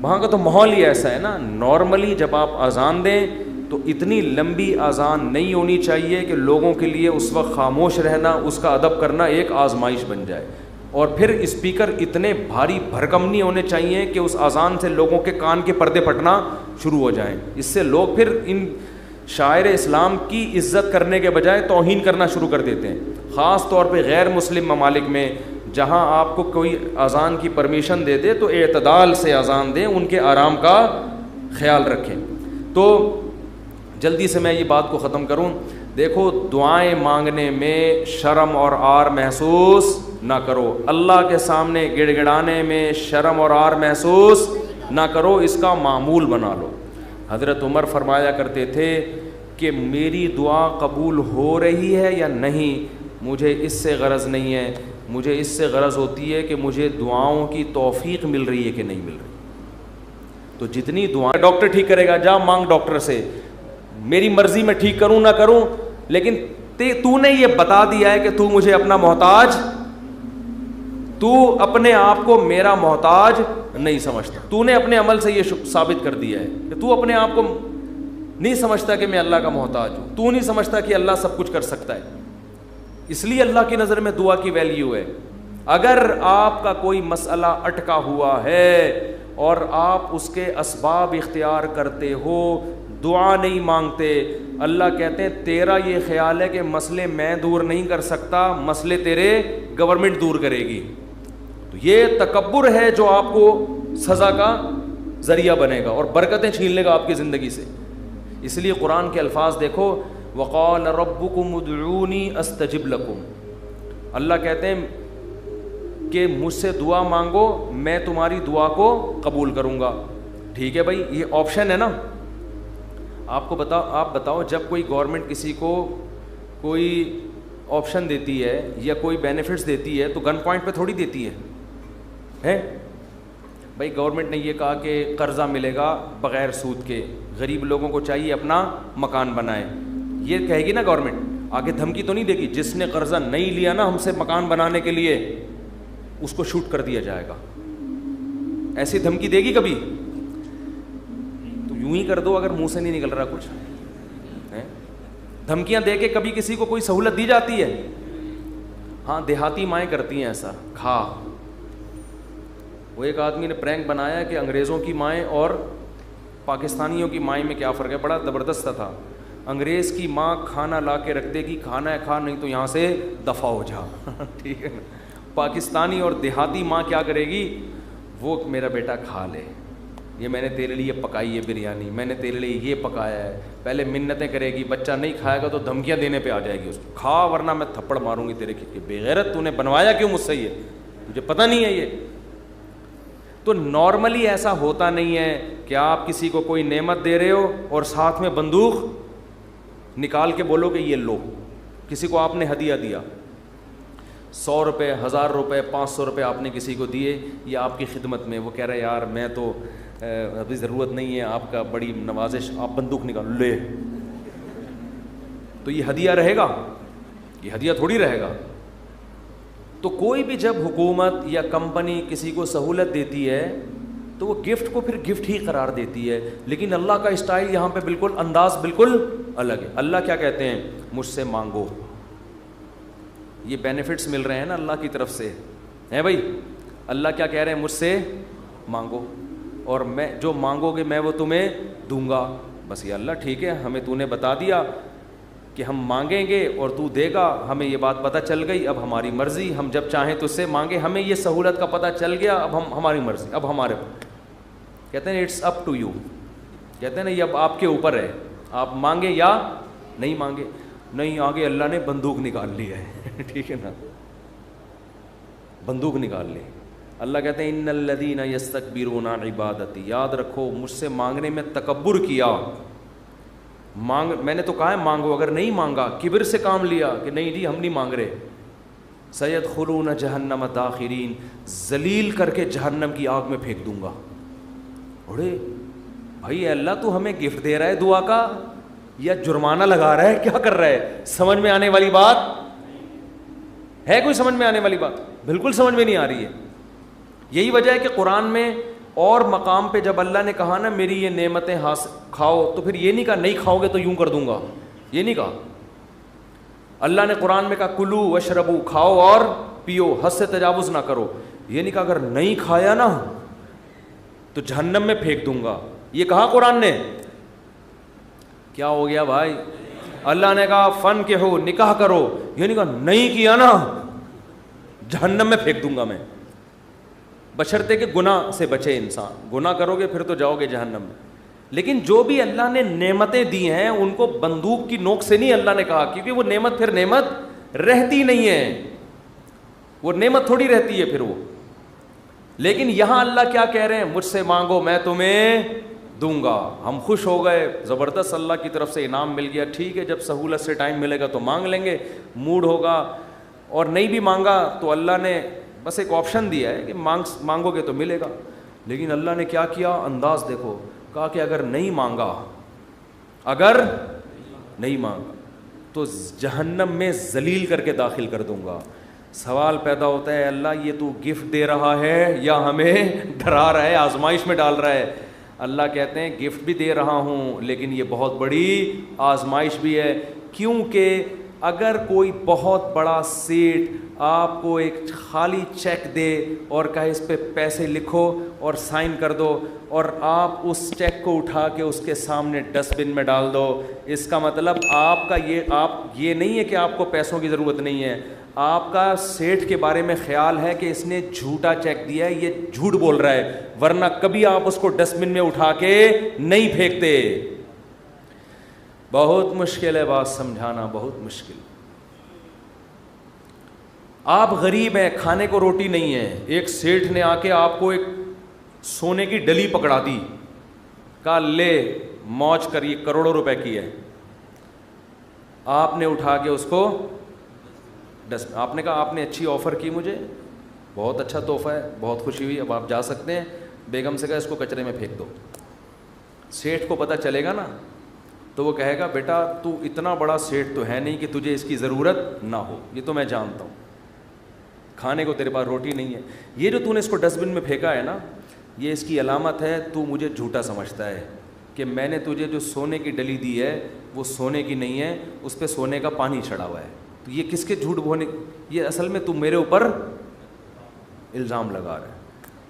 وہاں کا تو ماحول ہی ایسا ہے نا. نارملی جب آپ اذان دیں تو اتنی لمبی اذان نہیں ہونی چاہیے کہ لوگوں کے لیے اس وقت خاموش رہنا, اس کا ادب کرنا ایک آزمائش بن جائے. اور پھر اسپیکر اتنے بھاری بھرکم نہیں ہونے چاہیے کہ اس اذان سے لوگوں کے کان کے پردے پھٹنا شروع ہو جائیں. اس سے لوگ پھر ان شاعر اسلام کی عزت کرنے کے بجائے توہین کرنا شروع کر دیتے ہیں. خاص طور پہ غیر مسلم ممالک میں جہاں آپ کو کوئی اذان کی پرمیشن دے دے تو اعتدال سے اذان دیں, ان کے آرام کا خیال رکھیں. تو جلدی سے میں یہ بات کو ختم کروں. دیکھو دعائیں مانگنے میں شرم اور عار محسوس نہ کرو. اللہ کے سامنے گڑ گڑانے میں شرم اور عار محسوس نہ کرو, اس کا معمول بنا لو. حضرت عمر فرمایا کرتے تھے کہ میری دعا قبول ہو رہی ہے یا نہیں, مجھے اس سے غرض نہیں ہے, مجھے اس سے غرض ہوتی ہے کہ مجھے دعاؤں کی توفیق مل رہی ہے کہ نہیں مل رہی. تو جتنی دعائیں, ڈاکٹر ٹھیک کرے گا, جا مانگ ڈاکٹر سے, میری مرضی میں ٹھیک کروں نہ کروں, لیکن تو نے یہ بتا دیا ہے کہ تو مجھے اپنا محتاج, تو اپنے آپ کو میرا محتاج نہیں سمجھتا. تو نے اپنے عمل سے یہ ثابت کر دیا ہے کہ تو اپنے آپ کو نہیں سمجھتا کہ میں اللہ کا محتاج ہوں. تو نہیں سمجھتا کہ اللہ سب کچھ کر سکتا ہے. اس لیے اللہ کی نظر میں دعا کی ویلیو ہے. اگر آپ کا کوئی مسئلہ اٹکا ہوا ہے اور آپ اس کے اسباب اختیار کرتے ہو, دعا نہیں مانگتے, اللہ کہتے ہیں تیرا یہ خیال ہے کہ مسئلے میں دور نہیں کر سکتا, مسئلے تیرے گورنمنٹ دور کرے گی. تو یہ تکبر ہے جو آپ کو سزا کا ذریعہ بنے گا اور برکتیں چھین لے گا آپ کی زندگی سے. اس لیے قرآن کے الفاظ دیکھو, وقال ربکم ادعونی استجب لکم. اللہ کہتے ہیں کہ مجھ سے دعا مانگو, میں تمہاری دعا کو قبول کروں گا. ٹھیک ہے بھائی, یہ آپشن ہے نا. آپ بتاؤ جب کوئی گورنمنٹ کسی کو کوئی آپشن دیتی ہے یا کوئی بینیفٹس دیتی ہے تو گن پوائنٹ پہ تھوڑی دیتی ہے. بھائی گورنمنٹ نے یہ کہا کہ قرضہ ملے گا بغیر سود کے, غریب لوگوں کو چاہیے اپنا مکان بنائے, یہ کہے گی نا گورنمنٹ. آگے دھمکی تو نہیں دے گی, جس نے قرضہ نہیں لیا نا ہم سے مکان بنانے کے لیے اس کو شوٹ کر دیا جائے گا. ایسی دھمکی دے گی کبھی؟ تو یوں ہی کر دو اگر منہ سے نہیں نکل رہا کچھ. دھمکیاں دے کے کبھی کسی کو کوئی سہولت دی جاتی ہے؟ ہاں دیہاتی مائیں کرتی ہیں ایسا. کھا, وہ ایک آدمی نے پرینک بنایا کہ انگریزوں کی مائیں اور پاکستانیوں کی مائیں میں کیا فرق ہے, بڑا زبردست تھا. انگریز کی ماں کھانا لا کے رکھ دے گی, کھانا ہے کھا, نہیں تو یہاں سے دفع ہو جا. ٹھیک ہے. پاکستانی اور دیہاتی ماں کیا کرے گی, وہ میرا بیٹا کھا لے, یہ میں نے تیرے لیے پکائی ہے بریانی, میں نے تیرے لیے یہ پکایا ہے. پہلے منتیں کرے گی, بچہ نہیں کھائے گا تو دھمکیاں دینے پہ آ جائے گی اس کو, کھا ورنہ میں تھپڑ ماروں گی تیرے کی بے غیرت, تو نے بنوایا کیوں مجھ سے, یہ تجھے پتہ نہیں ہے یہ. تو نارملی ایسا ہوتا نہیں ہے کہ آپ کسی کو کوئی نعمت دے رہے ہو اور ساتھ میں بندوق نکال کے بولو کہ یہ لو. کسی کو آپ نے ہدیہ دیا, 100 روپے, 1000 روپے, 500 روپے آپ نے کسی کو دیے, یا آپ کی خدمت میں, وہ کہہ رہے یار میں تو ابھی ضرورت نہیں ہے, آپ کا بڑی نوازش, آپ بندوق نکالو لے, تو یہ ہدیہ رہے گا؟ یہ ہدیہ تھوڑی رہے گا. تو کوئی بھی جب حکومت یا کمپنی کسی کو سہولت دیتی ہے تو وہ گفٹ کو پھر گفٹ ہی قرار دیتی ہے. لیکن اللہ کا اسٹائل یہاں پہ بالکل, انداز بالکل الگ ہے. اللہ کیا کہتے ہیں, مجھ سے مانگو. یہ بینیفٹس مل رہے ہیں نا اللہ کی طرف سے, ہیں بھائی. اللہ کیا کہہ رہے ہیں, مجھ سے مانگو اور میں جو مانگو گے میں وہ تمہیں دوں گا. بس یہ اللہ ٹھیک ہے, ہمیں تو نے بتا دیا کہ ہم مانگیں گے اور تو دے گا, ہمیں یہ بات پتہ چل گئی, اب ہماری مرضی, ہم جب چاہیں تو اس سے مانگیں, ہمیں یہ سہولت کا پتہ چل گیا, اب ہم ہماری مرضی, اب ہمارے. کہتے ہیں اٹس اپ ٹو یو, کہتے ہیں نا یہ اب آپ کے اوپر ہے, آپ مانگیں یا نہیں مانگے. نہیں, آگے اللہ نے بندوق نکال لی ہے. ٹھیک ہے نا, بندوق نکال لی. اللہ کہتے ہیں ان الذین یستکبرون عن عبادتی, یاد رکھو مجھ سے مانگنے میں تکبر کیا. میں نے تو کہا ہے مانگو, اگر نہیں مانگا, کبر سے کام لیا کہ نہیں جی ہم نہیں مانگ رہے, سیدخلون جہنم داخرین, ذلیل کر کے جہنم کی آگ میں پھینک دوں گا. اڑے بھائی اللہ تو ہمیں گفٹ دے رہا ہے دعا کا یا جرمانہ لگا رہا ہے, کیا کر رہا ہے؟ سمجھ میں آنے والی بات ہے؟ کوئی سمجھ میں آنے والی بات؟ بالکل سمجھ میں نہیں آ رہی ہے. یہی وجہ ہے کہ قرآن میں اور مقام پہ جب اللہ نے کہا نا میری یہ نعمتیں کھاؤ, تو پھر یہ نہیں کہا نہیں کھاؤ گے تو یوں کر دوں گا, یہ نہیں کہا. اللہ نے قرآن میں کہا کلو وشربو, کھاؤ اور پیو, حد سے تجاوز نہ کرو. یہ نہیں کہا اگر نہیں کھایا نا تو جہنم میں پھینک دوں گا, یہ کہا قرآن نے. کیا ہو گیا بھائی؟ اللہ نے کہا فن کے ہو, نکاح کرو, یہ نہیں کہا نہیں کیا نا جہنم میں پھینک دوں گا میں. بشرطے کہ گناہ سے بچے انسان, گناہ کرو گے پھر تو جاؤ گے جہنم میں. لیکن جو بھی اللہ نے نعمتیں دی ہیں ان کو بندوق کی نوک سے نہیں اللہ نے کہا, کیونکہ وہ نعمت پھر نعمت رہتی نہیں ہے. وہ نعمت تھوڑی رہتی ہے پھر وہ. لیکن یہاں اللہ کیا کہہ رہے ہیں, مجھ سے مانگو میں تمہیں دوں گا. ہم خوش ہو گئے, زبردست اللہ کی طرف سے انعام مل گیا. ٹھیک ہے, جب سہولت سے ٹائم ملے گا تو مانگ لیں گے, موڈ ہوگا, اور نہیں بھی مانگا تو اللہ نے بس ایک آپشن دیا ہے کہ مانگو گے تو ملے گا. لیکن اللہ نے کیا کیا, انداز دیکھو, کہا کہ اگر نہیں مانگا تو جہنم میں ذلیل کر کے داخل کر دوں گا. سوال پیدا ہوتا ہے, اللہ یہ تو گفٹ دے رہا ہے یا ہمیں ڈرا رہا ہے, آزمائش میں ڈال رہا ہے؟ اللہ کہتے ہیں گفٹ بھی دے رہا ہوں, لیکن یہ بہت بڑی آزمائش بھی ہے. کیونکہ اگر کوئی بہت بڑا سیٹ آپ کو ایک خالی چیک دے اور کہے اس پہ پیسے لکھو اور سائن کر دو, اور آپ اس چیک کو اٹھا کے اس کے سامنے ڈسٹ بن میں ڈال دو, اس کا مطلب آپ یہ نہیں ہے کہ آپ کو پیسوں کی ضرورت نہیں ہے, آپ کا سیٹھ کے بارے میں خیال ہے کہ اس نے جھوٹا چیک دیا ہے, یہ جھوٹ بول رہا ہے, ورنہ کبھی آپ اس کو ڈسٹ بن میں اٹھا کے نہیں پھینکتے. بہت مشکل ہے بات سمجھانا, بہت مشکل. آپ غریب ہیں, کھانے کو روٹی نہیں ہے, ایک سیٹھ نے آ کے آپ کو ایک سونے کی ڈلی پکڑا دی, کہا لے موج کر, یہ کروڑوں روپے کی ہے. آپ نے اٹھا کے اس کو آپ نے کہا آپ نے اچھی آفر کی مجھے, بہت اچھا تحفہ ہے, بہت خوشی ہوئی, اب آپ جا سکتے ہیں. بیگم سے کہا اس کو کچرے میں پھینک دو. سیٹھ کو پتہ چلے گا نا تو وہ کہے گا بیٹا تو اتنا بڑا سیٹھ تو ہے نہیں کہ تجھے اس کی ضرورت نہ ہو, یہ تو میں جانتا ہوں, کھانے کو تیرے پاس روٹی نہیں ہے, یہ جو تو نے اس کو ڈسٹ بن میں پھینکا ہے نا, یہ اس کی علامت ہے تو مجھے جھوٹا سمجھتا ہے کہ میں نے تجھے جو سونے کی ڈلی دی ہے وہ سونے کی نہیں ہے, اس پہ سونے کا پانی چڑھا ہوا ہے. تو یہ کس کے جھوٹ بولنے, یہ اصل میں تم میرے اوپر الزام لگا رہے ہیں.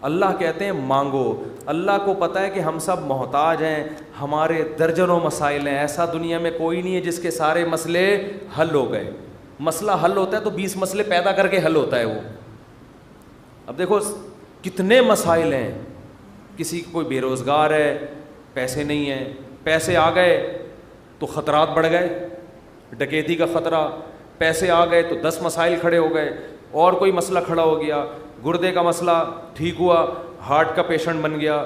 اللہ کہتے ہیں مانگو. اللہ کو پتہ ہے کہ ہم سب محتاج ہیں, ہمارے درجنوں مسائل ہیں, ایسا دنیا میں کوئی نہیں ہے جس کے سارے مسئلے حل ہو گئے. مسئلہ حل ہوتا ہے تو 20 مسئلے پیدا کر کے حل ہوتا ہے وہ. اب دیکھو کتنے مسائل ہیں, کسی کوئی بے روزگار ہے, پیسے نہیں ہیں, پیسے آ گئے تو خطرات بڑھ گئے, ڈکیتی کا خطرہ, پیسے آ گئے تو 10 مسائل کھڑے ہو گئے, اور کوئی مسئلہ کھڑا ہو گیا, گردے کا مسئلہ ٹھیک ہوا, ہارٹ کا پیشنٹ بن گیا,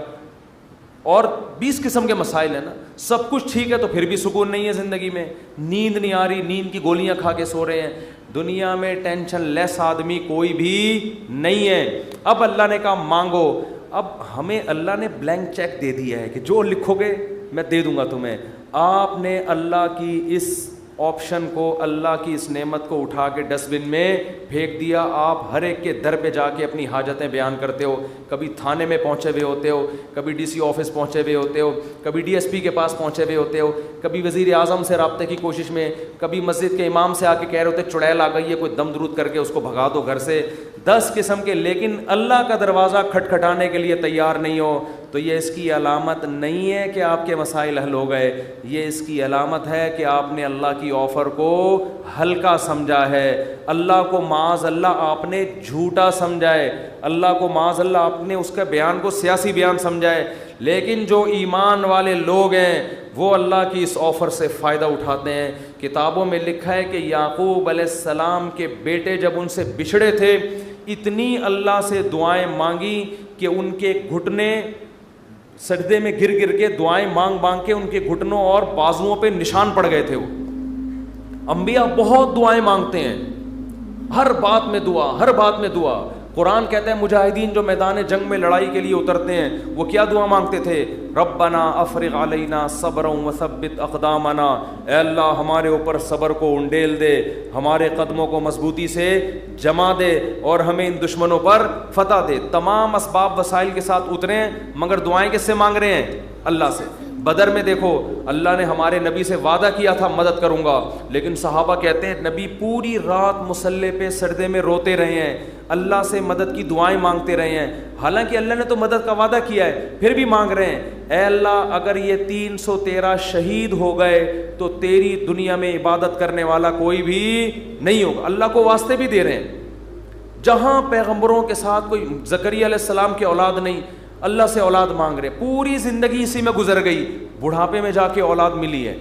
اور 20 قسم کے مسائل ہیں نا. سب کچھ ٹھیک ہے تو پھر بھی سکون نہیں ہے زندگی میں, نیند نہیں آ رہی, نیند کی گولیاں کھا کے سو رہے ہیں. دنیا میں ٹینشن لیس آدمی کوئی بھی نہیں ہے. اب اللہ نے کہا مانگو. اب ہمیں اللہ نے بلینک چیک دے دیا ہے کہ جو لکھو گے میں دے دوں گا تمہیں. آپ نے اللہ کی اس آپشن کو, اللہ کی اس نعمت کو اٹھا کے ڈسٹ بن میں پھینک دیا. آپ ہر ایک کے در پہ جا کے اپنی حاجتیں بیان کرتے ہو, کبھی تھانے میں پہنچے ہوئے ہوتے ہو, کبھی ڈی سی آفس پہنچے ہوئے ہوتے ہو, کبھی ڈی ایس پی کے پاس پہنچے ہوئے ہوتے ہو, کبھی وزیر اعظم سے رابطے کی کوشش میں, کبھی مسجد کے امام سے آ کے کہہ رہے ہوتے چڑیل آ گئی ہے, کوئی دم درود کر کے اس کو بھگا دو گھر سے. 10 قسم کے, لیکن اللہ کا دروازہ کھٹکھٹانے کے لیے تیار نہیں ہو تو یہ اس کی علامت نہیں ہے کہ آپ کے مسائل حل ہو گئے. یہ اس کی علامت ہے کہ آپ نے اللہ کی آفر کو ہلکا سمجھا ہے, اللہ کو معاذ اللہ آپ نے جھوٹا سمجھا ہے, اللہ کو معاذ اللہ آپ نے اس کا بیان کو سیاسی بیان سمجھا ہے. لیکن جو ایمان والے لوگ ہیں وہ اللہ کی اس آفر سے فائدہ اٹھاتے ہیں. کتابوں میں لکھا ہے کہ یعقوب علیہ السلام کے بیٹے جب ان سے بچھڑے تھے, اتنی اللہ سے دعائیں مانگی کہ ان کے گھٹنے سجدے میں گر گر کے دعائیں مانگ مانگ کے ان کے گھٹنوں اور بازوؤں پہ نشان پڑ گئے تھے. وہ انبیاء بہت دعائیں مانگتے ہیں, ہر بات میں دعا, ہر بات میں دعا. قرآن کہتا ہے مجاہدین جو میدان جنگ میں لڑائی کے لیے اترتے ہیں وہ کیا دعا مانگتے تھے؟ ربنا افرغ علینا صبرا وثبت اقدامنا, اے اللہ ہمارے اوپر صبر کو انڈیل دے, ہمارے قدموں کو مضبوطی سے جما دے اور ہمیں ان دشمنوں پر فتح دے. تمام اسباب وسائل کے ساتھ اترے ہیں, مگر دعائیں کس سے مانگ رہے ہیں؟ اللہ سے. بدر میں دیکھو اللہ نے ہمارے نبی سے وعدہ کیا تھا مدد کروں گا, لیکن صحابہ کہتے ہیں نبی پوری رات مصلے پہ سجدے میں روتے رہے ہیں, اللہ سے مدد کی دعائیں مانگتے رہے ہیں. حالانکہ اللہ نے تو مدد کا وعدہ کیا ہے, پھر بھی مانگ رہے ہیں اے اللہ اگر یہ 313 شہید ہو گئے تو تیری دنیا میں عبادت کرنے والا کوئی بھی نہیں ہوگا. اللہ کو واسطے بھی دے رہے ہیں. جہاں پیغمبروں کے ساتھ کوئی, زکریا علیہ السلام کی اولاد نہیں, اللہ سے اولاد مانگ رہے, پوری زندگی اسی میں گزر گئی, بڑھاپے میں جا کے اولاد ملی ہے.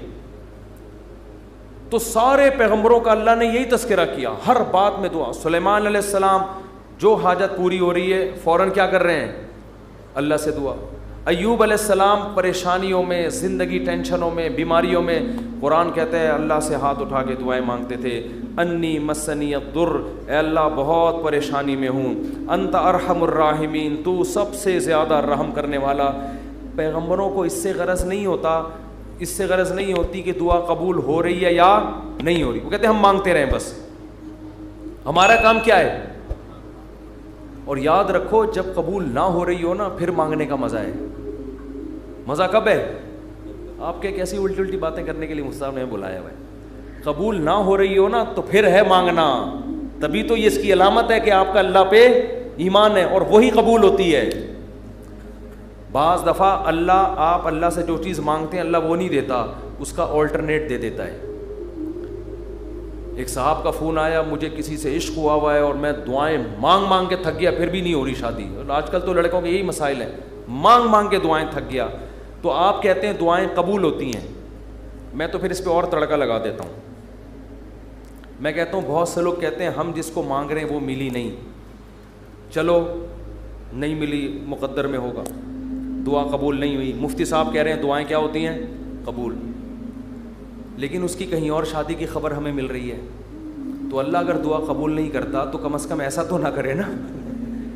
تو سارے پیغمبروں کا اللہ نے یہی تذکرہ کیا, ہر بات میں دعا. سلیمان علیہ السلام جو حاجت پوری ہو رہی ہے فوراً کیا کر رہے ہیں, اللہ سے دعا. ایوب علیہ السلام پریشانیوں میں, زندگی ٹینشنوں میں, بیماریوں میں, قرآن کہتا ہے اللہ سے ہاتھ اٹھا کے دعائیں مانگتے تھے. انی مسنی الضر, اے اللہ بہت پریشانی میں ہوں. انت ارحم الراحمین, تو سب سے زیادہ رحم کرنے والا. پیغمبروں کو اس سے غرض نہیں ہوتا, اس سے غرض نہیں ہوتی کہ دعا قبول ہو رہی ہے یا نہیں ہو رہی. وہ کہتے ہیں ہم مانگتے رہیں بس, ہمارا کام کیا ہے. اور یاد رکھو جب قبول نہ ہو رہی ہو نا پھر مانگنے کا مزہ ہے. مزہ کب ہے؟ آپ کے کیسی الٹی الٹی باتیں کرنے کے لیے مصطفیٰ نے بلایا ہوا ہے. قبول نہ ہو رہی ہو نا تو پھر ہے مانگنا, تبھی تو یہ اس کی علامت ہے کہ آپ کا اللہ پہ ایمان ہے اور وہی قبول ہوتی ہے. بعض دفعہ آپ اللہ سے جو چیز مانگتے ہیں اللہ وہ نہیں دیتا, اس کا آلٹرنیٹ دے دیتا ہے. ایک صاحب کا فون آیا, مجھے کسی سے عشق ہوا ہے اور میں دعائیں مانگ مانگ کے تھک گیا, پھر بھی نہیں ہو رہی شادی. آج کل تو لڑکوں کے یہی مسائل ہیں, مانگ مانگ کے دعائیں تھک گیا. تو آپ کہتے ہیں دعائیں قبول ہوتی ہیں, میں تو پھر اس پہ اور تڑکا لگا دیتا ہوں. میں کہتا ہوں بہت سے لوگ کہتے ہیں ہم جس کو مانگ رہے ہیں وہ ملی نہیں, چلو نہیں ملی مقدر میں ہوگا, دعا قبول نہیں ہوئی. مفتی صاحب کہہ رہے ہیں دعائیں کیا ہوتی ہیں, قبول. لیکن اس کی کہیں اور شادی کی خبر ہمیں مل رہی ہے, تو اللہ اگر دعا قبول نہیں کرتا تو کم از کم ایسا تو نہ کرے نا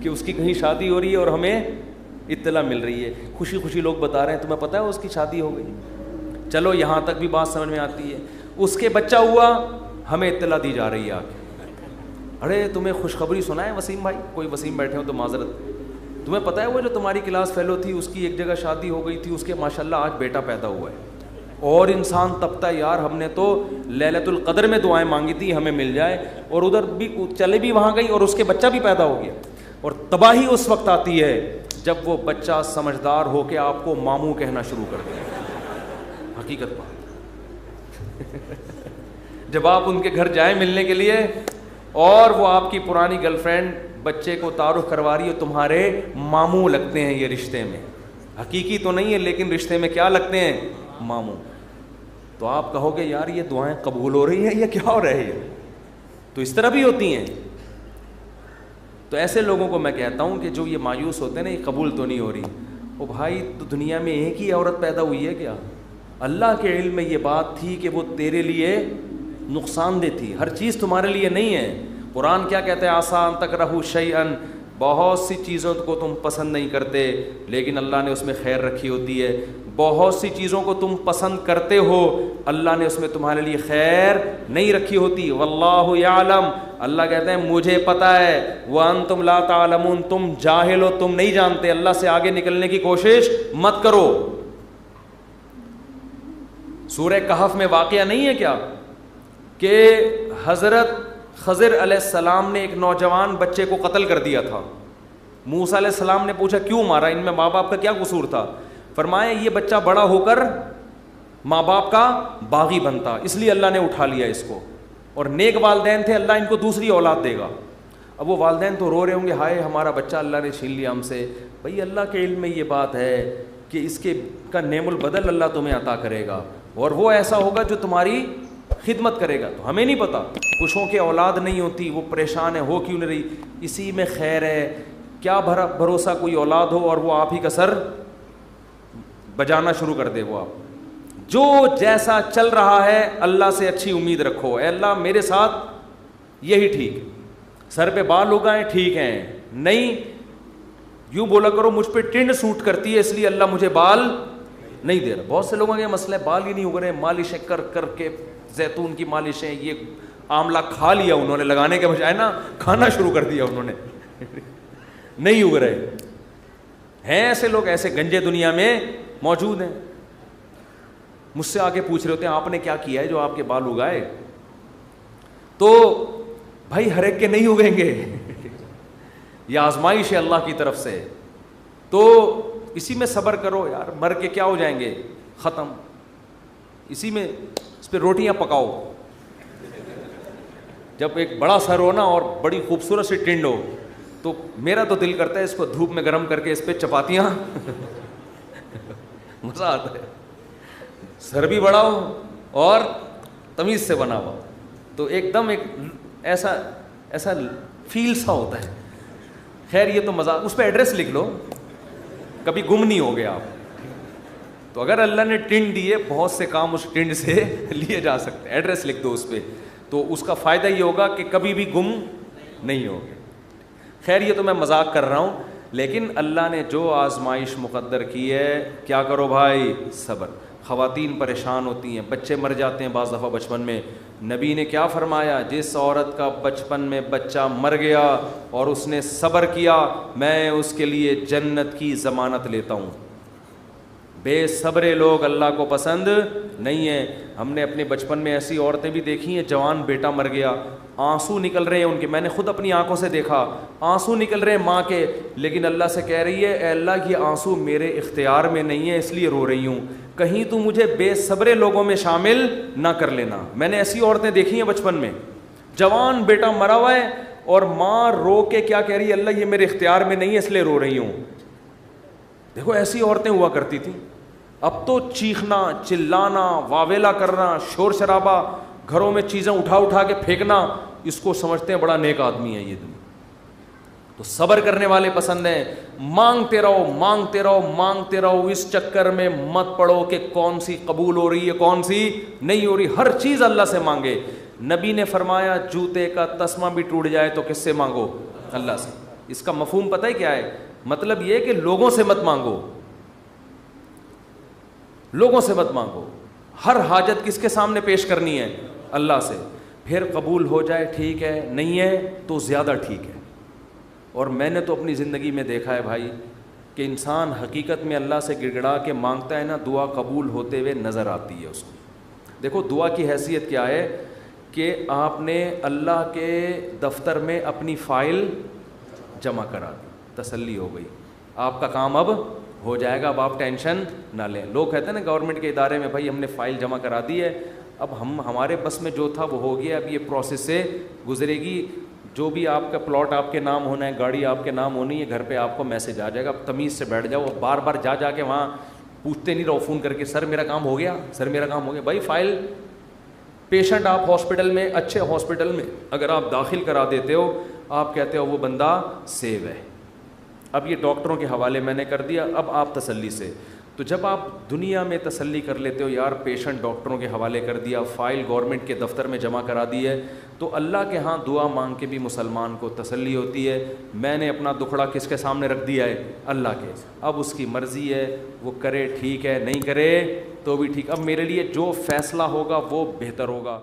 کہ اس کی کہیں شادی ہو رہی ہے اور ہمیں اطلاع مل رہی ہے. خوشی خوشی لوگ بتا رہے ہیں تمہیں پتہ ہے اس کی شادی ہو گئی, چلو یہاں تک بھی بات سمجھ میں آتی ہے. اس کے بچہ ہوا, ہمیں اطلاع دی جا رہی ہے آ کے, ارے تمہیں خوشخبری سنا ہے وسیم بھائی, کوئی وسیم بیٹھے ہو تو معذرت, تمہیں پتہ ہے وہ جو تمہاری کلاس فیلو تھی اس کی ایک جگہ شادی ہو گئی تھی, اس کے ماشاءاللہ آج بیٹا پیدا ہوا ہے. اور انسان تپتا ہے یار ہم نے تو لیلۃ القدر میں دعائیں مانگی تھی ہمیں مل جائے, اور ادھر بھی چلے بھی وہاں گئی اور اس کے بچہ بھی پیدا ہو گیا. اور تباہی اس وقت آتی ہے جب وہ بچہ سمجھدار ہو کے آپ کو ماموں کہنا شروع کر دے. حقیقت بات جب آپ ان کے گھر جائیں ملنے کے لیے اور وہ آپ کی پرانی گرل فرینڈ بچے کو تعارف کروا رہی ہے, تمہارے ماموں لگتے ہیں یہ رشتے میں, حقیقی تو نہیں ہے لیکن رشتے میں کیا لگتے ہیں, ماموں. تو آپ کہو گے یار یہ دعائیں قبول ہو رہی ہیں یا کیا ہو رہا ہے, تو اس طرح بھی ہوتی ہیں. تو ایسے لوگوں کو میں کہتا ہوں کہ جو یہ مایوس ہوتے ہیں نا یہ قبول تو نہیں ہو رہی, او بھائی تو دنیا میں ایک ہی عورت پیدا ہوئی ہے کیا؟ اللہ کے علم میں یہ بات تھی کہ وہ تیرے لیے نقصان دہ تھی, ہر چیز تمہارے لیے نہیں ہے. قرآن کیا کہتا ہے, آسان تکرہوا شیئا, بہت سی چیزوں کو تم پسند نہیں کرتے لیکن اللہ نے اس میں خیر رکھی ہوتی ہے. بہت سی چیزوں کو تم پسند کرتے ہو اللہ نے اس میں تمہارے لیے خیر نہیں رکھی ہوتی. واللہ یعلم, اللہ کہتے ہیں مجھے پتہ ہے, وانتم لا تعلمون, تم جاہل ہو, تم نہیں جانتے. اللہ سے آگے نکلنے کی کوشش مت کرو. سورہ کہف میں واقعہ نہیں ہے کیا کہ حضرت خضر علیہ السلام نے ایک نوجوان بچے کو قتل کر دیا تھا. موسیٰ علیہ السلام نے پوچھا کیوں مارا, ان میں ماں باپ کا کیا قصور تھا؟ فرمایا یہ بچہ بڑا ہو کر ماں باپ کا باغی بنتا, اس لیے اللہ نے اٹھا لیا اس کو. اور نیک والدین تھے, اللہ ان کو دوسری اولاد دے گا. اب وہ والدین تو رو رہے ہوں گے ہائے ہمارا بچہ اللہ نے چھین لیا ہم سے. بھئی اللہ کے علم میں یہ بات ہے کہ اس کے کا نعم البدل اللہ تمہیں عطا کرے گا اور وہ ایسا ہوگا جو تمہاری خدمت کرے گا. تو ہمیں نہیں پتا, کچھوں کے اولاد نہیں ہوتی وہ پریشان ہے, ہو کیوں نہیں رہی, اسی میں خیر ہے. کیا بھروسہ کوئی اولاد ہو اور وہ آپ ہی کا سر بجانا شروع کر دے. وہ آپ جو جیسا چل رہا ہے اللہ سے اچھی امید رکھو, اے اللہ میرے ساتھ یہی ٹھیک, سر پہ بال اگائیں ٹھیک ہیں, نہیں یوں بولا کرو مجھ پہ ٹنڈ سوٹ کرتی ہے اس لیے اللہ مجھے بال نہیں دے رہا. بہت سے لوگوں کے مسئلہ بال ہی نہیں اگ رہے, مالشیں کر کر کے, زیتون کی مالشیں, یہ آملہ کھا لیا انہوں نے, لگانے کے بجائے نا کھانا شروع کر دیا انہوں نے, نہیں اگ رہے ہیں. ایسے لوگ ایسے گنجے دنیا میں موجود ہیں. مجھ سے آگے پوچھ رہے ہوتے ہیں آپ نے کیا کیا ہے جو آپ کے بال اگائے؟ تو بھائی ہر ایک کے نہیں اگیں گے یہ آزمائش ہے اللہ کی طرف سے. تو اسی میں صبر کرو یار, مر کے کیا ہو جائیں گے, ختم. اسی میں اس پہ روٹیاں پکاؤ. جب ایک بڑا سر ہو نا اور بڑی خوبصورت سی ٹنڈ ہو تو میرا تو دل کرتا ہے اس کو دھوپ میں گرم کر کے اس پہ چپاتیاں مزہ آتا ہے. سر بھی بڑا ہو اور تمیز سے بنا ہوا, تو ایک دم ایک ایسا فیل سا ہوتا ہے. خیر یہ تو مزاق, اس پہ ایڈریس لکھ لو, کبھی گم نہیں ہو گیا آپ. تو اگر اللہ نے ٹنڈ دیے, بہت سے کام اس ٹنڈ سے لیے جا سکتے ہیں. ایڈریس لکھ دو اس پہ, تو اس کا فائدہ یہ ہوگا کہ کبھی بھی گم نہیں ہوگے. خیر یہ تو میں مذاق کر رہا ہوں, لیکن اللہ نے جو آزمائش مقدر کی ہے, کیا کرو بھائی, صبر. خواتین پریشان ہوتی ہیں, بچے مر جاتے ہیں بعض دفعہ بچپن میں. نبی نے کیا فرمایا, جس عورت کا بچپن میں بچہ مر گیا اور اس نے صبر کیا, میں اس کے لیے جنت کی ضمانت لیتا ہوں. بے صبرے لوگ اللہ کو پسند نہیں ہیں. ہم نے اپنے بچپن میں ایسی عورتیں بھی دیکھی ہیں, جوان بیٹا مر گیا, آنسو نکل رہے ہیں ان کے, میں نے خود اپنی آنکھوں سے دیکھا, آنسو نکل رہے ہیں ماں کے, لیکن اللہ سے کہہ رہی ہے, اے اللہ یہ آنسو میرے اختیار میں نہیں ہے اس لیے رو رہی ہوں, کہیں تو مجھے بے صبرے لوگوں میں شامل نہ کر لینا. میں نے ایسی عورتیں دیکھی ہیں بچپن میں, جوان بیٹا مرا ہوا ہے اور ماں رو کے کیا کہہ رہی ہے, اللہ یہ میرے اختیار میں نہیں ہے اس لیے رو رہی ہوں. دیکھو ایسی عورتیں ہوا کرتی تھیں. اب تو چیخنا, چلانا, واویلا کرنا, شور شرابہ, گھروں میں چیزیں اٹھا کے پھینکنا, اس کو سمجھتے ہیں بڑا نیک آدمی ہے یہ دنیا. تو صبر کرنے والے پسند ہیں. مانگتے رہو مانگتے رہو مانگتے رہو, اس چکر میں مت پڑو کہ کون سی قبول ہو رہی ہے کون سی نہیں ہو رہی. ہر چیز اللہ سے مانگے. نبی نے فرمایا جوتے کا تسمہ بھی ٹوٹ جائے تو کس سے مانگو, اللہ سے. اس کا مفہوم پتہ ہے کیا ہے, مطلب یہ کہ لوگوں سے مت مانگو, لوگوں سے مت مانگو. ہر حاجت کس کے سامنے پیش کرنی ہے, اللہ سے. پھر قبول ہو جائے ٹھیک ہے, نہیں ہے تو زیادہ ٹھیک ہے. اور میں نے تو اپنی زندگی میں دیکھا ہے بھائی کہ انسان حقیقت میں اللہ سے گڑ گڑا کے مانگتا ہے نا, دعا قبول ہوتے ہوئے نظر آتی ہے اس کو. دیکھو دعا کی حیثیت کیا ہے کہ آپ نے اللہ کے دفتر میں اپنی فائل جمع کرا دی, تسلی ہو گئی, آپ کا کام اب ہو جائے گا, اب آپ ٹینشن نہ لیں. لوگ کہتے ہیں نا گورنمنٹ کے ادارے میں, بھائی ہم نے فائل جمع کرا دی ہے, اب ہمارے بس میں جو تھا وہ ہو گیا, اب یہ پروسیس سے گزرے گی, جو بھی آپ کا پلاٹ آپ کے نام ہونا ہے, گاڑی آپ کے نام ہونی ہے, گھر پہ آپ کو میسج آ جائے گا. اب تمیز سے بیٹھ جاؤ, بار بار جا کے وہاں پوچھتے نہیں رہو فون کر کے, سر میرا کام ہو گیا, سر میرا کام ہو گیا. بھائی فائل, پیشنٹ آپ ہاسپٹل میں, اچھے ہاسپٹل میں اگر آپ داخل کرا دیتے ہو, آپ کہتے ہو وہ بندہ سیو ہے, اب یہ ڈاکٹروں کے حوالے میں نے کر دیا, اب آپ تسلی سے. تو جب آپ دنیا میں تسلی کر لیتے ہو یار پیشنٹ ڈاکٹروں کے حوالے کر دیا, فائل گورنمنٹ کے دفتر میں جمع کرا دی ہے, تو اللہ کے ہاں دعا مانگ کے بھی مسلمان کو تسلی ہوتی ہے, میں نے اپنا دکھڑا کس کے سامنے رکھ دیا ہے, اللہ کے. اب اس کی مرضی ہے, وہ کرے ٹھیک ہے, نہیں کرے تو بھی ٹھیک. اب میرے لیے جو فیصلہ ہوگا وہ بہتر ہوگا.